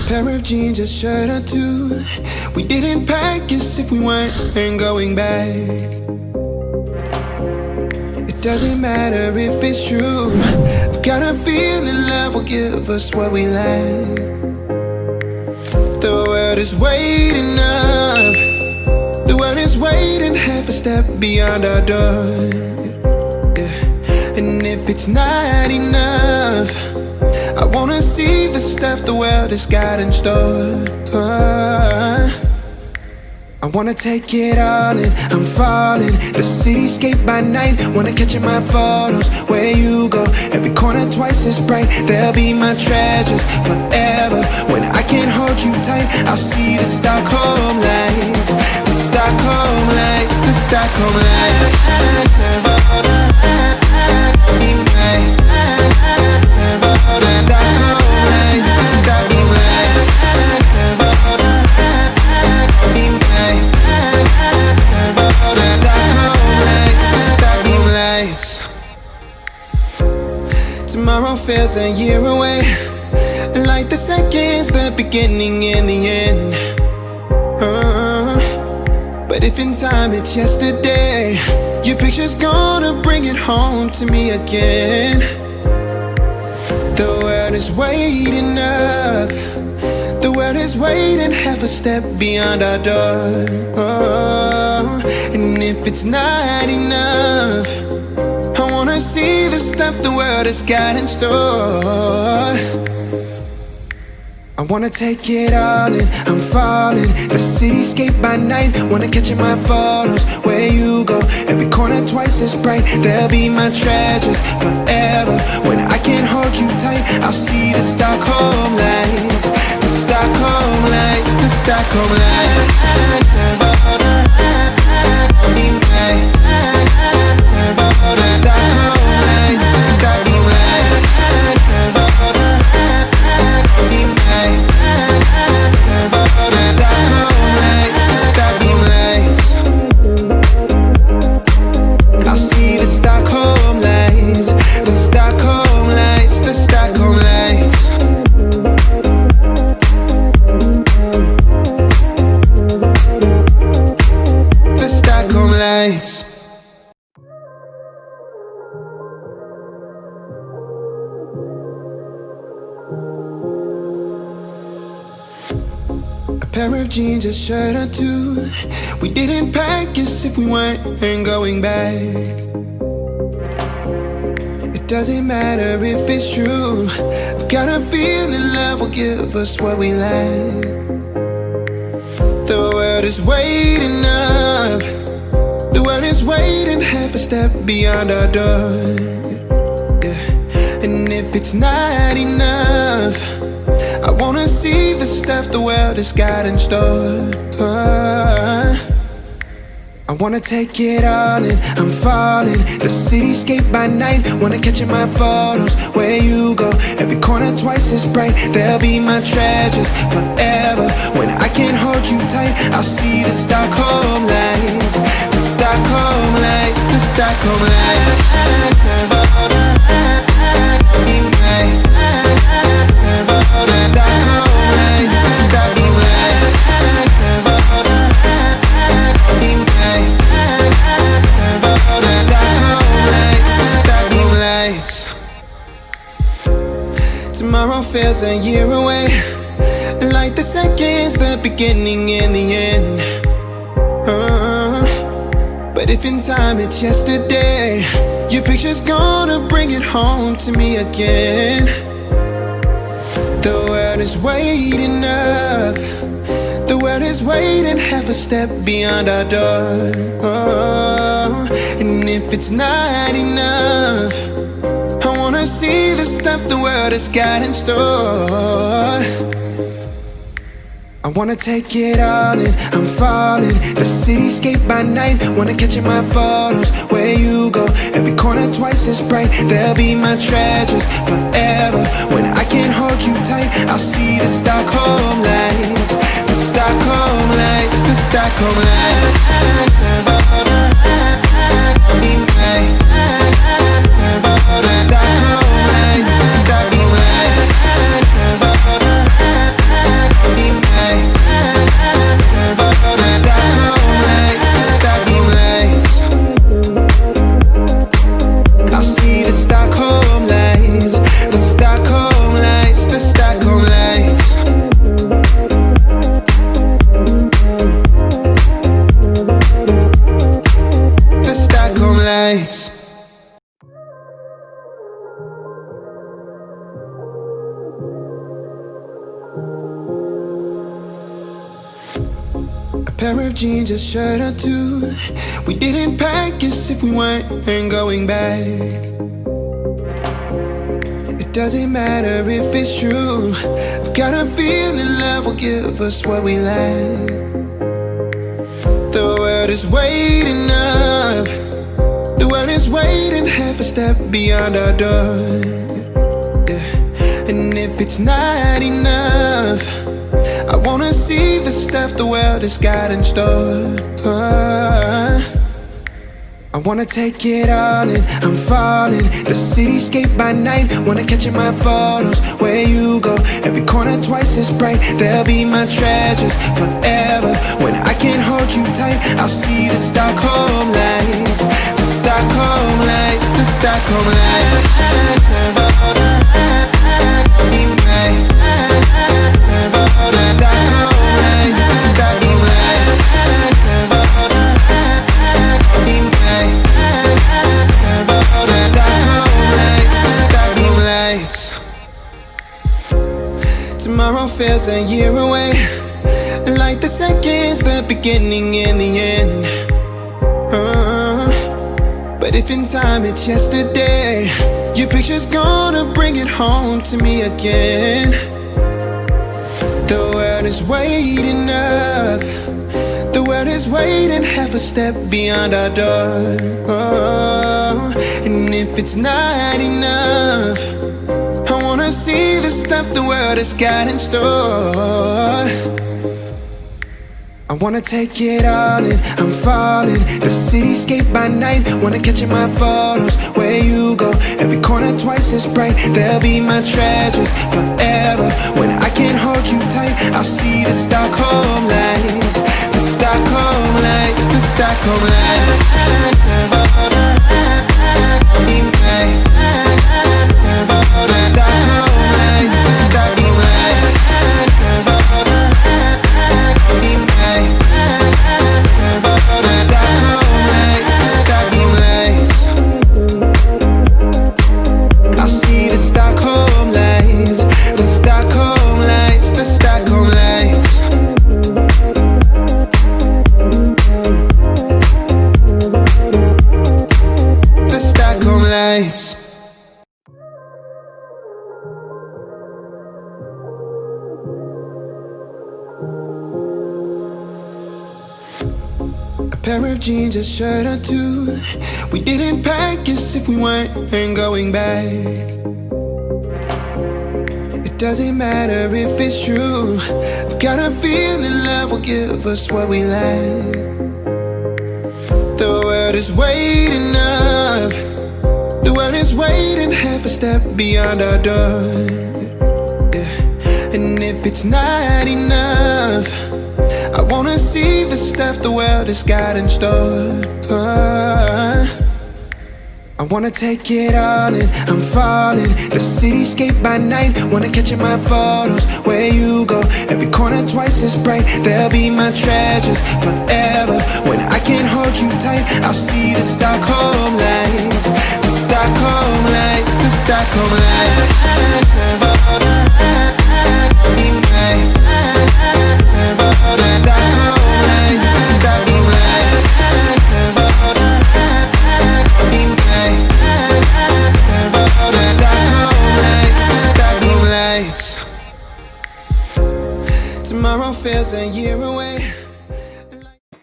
Pair of jeans, a shirt or two. We didn't pack as if we weren't going back. It doesn't matter if it's true. I've got a feeling love will give us what we lack. The world is waiting up. The world is waiting half a step beyond our door. Yeah. And if it's not enough, I wanna see the stuff the world has got in store. I wanna take it all in, I'm falling. The cityscape by night, wanna catch in my photos. Where you go, every corner twice as bright. They'll be my treasures forever. When I can't hold you tight, I'll see the Stockholm lights. The Stockholm lights, the Stockholm lights. Tomorrow feels a year away, like the seconds, the beginning and the end. But if in time it's yesterday, your picture's gonna bring it home to me again. The world is waiting up. The world is waiting half a step beyond our door. And if it's not enough, I wanna see the stuff the world has got in store. I wanna take it all in, I'm falling. The cityscape by night, wanna catch in my photos. Where you go, every corner twice as bright. They'll be my treasures forever. When I can't hold you tight, I'll see the Stockholm lights. The Stockholm lights, the Stockholm lights. A pair of jeans, a shirt or two. We didn't pack as if we weren't going back. It doesn't matter if it's true. I've got a feeling love will give us what we lack. The world is waiting up. The world is waiting half a step beyond our door. Yeah. And if it's not enough, I wanna see the stuff the world has got in store. I wanna take it all in, I'm falling. The cityscape by night, wanna catch in my photos. Where you go, every corner twice as bright. They'll be my treasures forever. When I can't hold you tight, I'll see the Stockholm lights. The Stockholm lights, the Stockholm lights. Tomorrow feels a year away, like the seconds, the beginning and the end. But if in time it's yesterday, your picture's gonna bring it home to me again. The world is waiting up. The world is waiting half a step beyond our door. And if it's not enough, I wanna see the stuff the world has got in store. I wanna take it all in, I'm falling. The cityscape by night, wanna catch in my photos. Where you go, every corner twice as bright. They'll be my treasures forever. When I can't hold you tight, I'll see the Stockholm lights. The Stockholm lights, the Stockholm lights. jeans, a shirt or two. We didn't pack as if we weren't going back. It doesn't matter if it's true. I've got a feeling love will give us what we lack. The world is waiting up. The world is waiting half a step beyond our door. Yeah. And if it's not enough, I wanna see the stuff the world has got in store. I wanna take it all in, I'm falling. The cityscape by night, wanna catch in my photos. Where you go, every corner twice as bright. They'll be my treasures forever. When I can't hold you tight, I'll see the Stockholm lights. The Stockholm lights, the Stockholm lights. Tomorrow feels a year away, like the seconds, the beginning and the end. But if in time it's yesterday, your picture's gonna bring it home to me again. The world is waiting up. The world is waiting half a step beyond our door. And if it's not enough, I wanna see the stuff the world has got in store. I wanna take it all in, I'm falling. The cityscape by night, wanna catch in my photos. Where you go, every corner twice as bright. They'll be my treasures forever. When I can't hold you tight, I'll see the Stockholm lights. The Stockholm lights, the Stockholm lights. A pair of jeans, a shirt or two. We didn't pack as if we weren't going back. It doesn't matter if it's true. I've got a feeling love will give us what we lack. The world is waiting up. The world is waiting half a step beyond our door. Yeah. And if it's not enough, I wanna see the stuff the world has got in store. I wanna take it all in, I'm falling. The cityscape by night, wanna catch in my photos. Where you go, every corner twice as bright. They'll be my treasures forever. When I can't hold you tight, I'll see the Stockholm lights. The Stockholm lights, the Stockholm lights. Tomorrow feels a year away.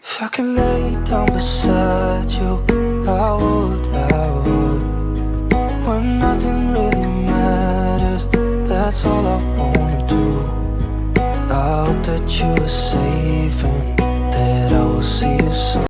If I could lay down beside you, I would. When nothing really matters, that's all I wanna do. I hope that you are safe and that I will see you soon.